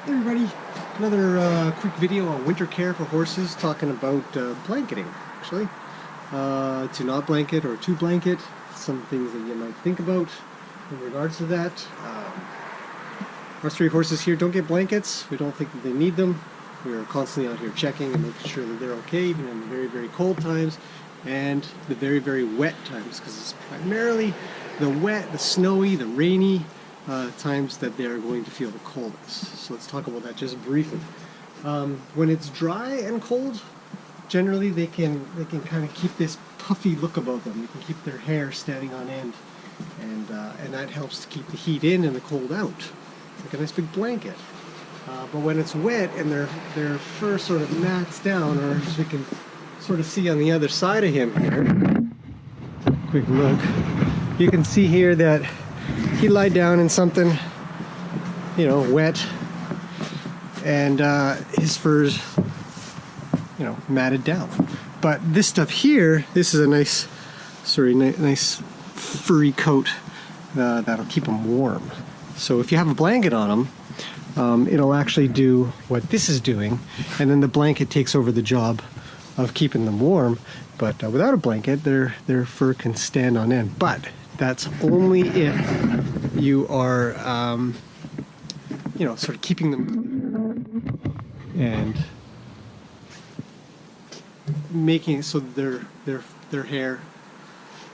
Hey everybody, another quick video on winter care for horses, talking about blanketing actually. To not blanket or to blanket, some things that you might think about in regards to that. Our stray horses here don't get blankets. We don't think that they need them. We are constantly out here checking and making sure that they're okay, even in the very, very cold times and the very, very wet times, because it's primarily the wet, the snowy, the rainy times that they are going to feel the coldest. So let's talk about that just briefly. When it's dry and cold, generally they can kind of keep this puffy look about them. They can keep their hair standing on end, and that helps to keep the heat in and the cold out. It's like a nice big blanket. But when it's wet and their fur sort of mats down, or as we can sort of see on the other side of him here, quick look, you can see here that he lied down in something, you know, wet, and his fur's, you know, matted down. But this stuff here, this is a nice, nice furry coat that'll keep him warm. So if you have a blanket on him, it'll actually do what this is doing, and then the blanket takes over the job of keeping them warm. But without a blanket, their fur can stand on end. But that's only if you are, you know, sort of keeping them and making it so that their hair,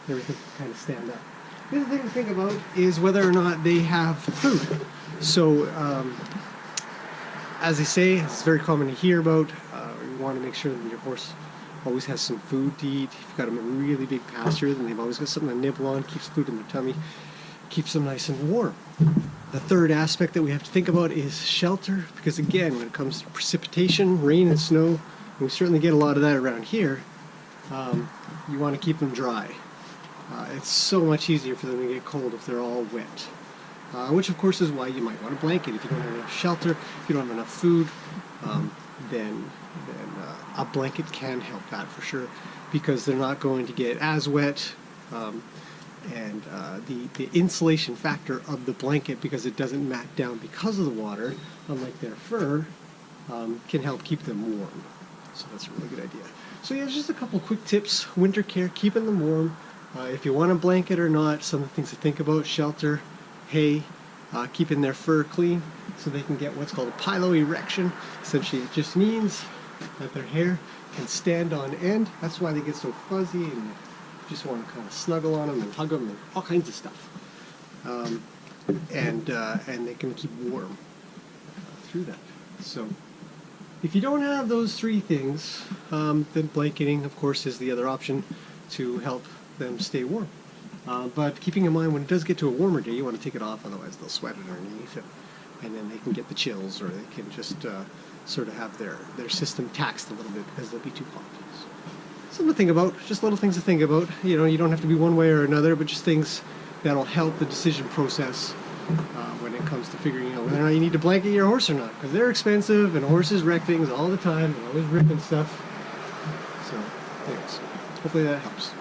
everything kind of stand up. The other thing to think about is whether or not they have food. So, as they say, it's very common to hear about, you want to make sure that your horse always has some food to eat. If you've got them in a really big pasture, then they've always got something to nibble on, keeps food in their tummy, keeps them nice and warm. The third aspect that we have to think about is shelter, because again, when it comes to precipitation, rain and snow, and we certainly get a lot of that around here, you want to keep them dry. It's so much easier for them to get cold if they're all wet. Which of course is why you might want a blanket. If you don't have enough shelter, if you don't have enough food, then a blanket can help that for sure, because they're not going to get as wet, and the insulation factor of the blanket, because it doesn't mat down because of the water, unlike their fur, can help keep them warm. So that's a really good idea. So yeah, just a couple quick tips. Winter care, keeping them warm. If you want a blanket or not, some of the things to think about: shelter, hay, keeping their fur clean so they can get what's called a piloerection. Essentially, it just means that their hair can stand on end. That's why they get so fuzzy, and you just want to kind of snuggle on them and hug them and all kinds of stuff. And they can keep warm through that. So if you don't have those three things, then blanketing, of course, is the other option to help them stay warm. But keeping in mind, when it does get to a warmer day, you want to take it off, otherwise they'll sweat underneath, and then they can get the chills, or they can just sort of have their system taxed a little bit because they'll be too hot. So, something to think about, just little things to think about. You know, you don't have to be one way or another, but just things that'll help the decision process when it comes to figuring out whether or not you need to blanket your horse or not, because they're expensive, and horses wreck things all the time, they're always ripping stuff. So anyways, hopefully that helps.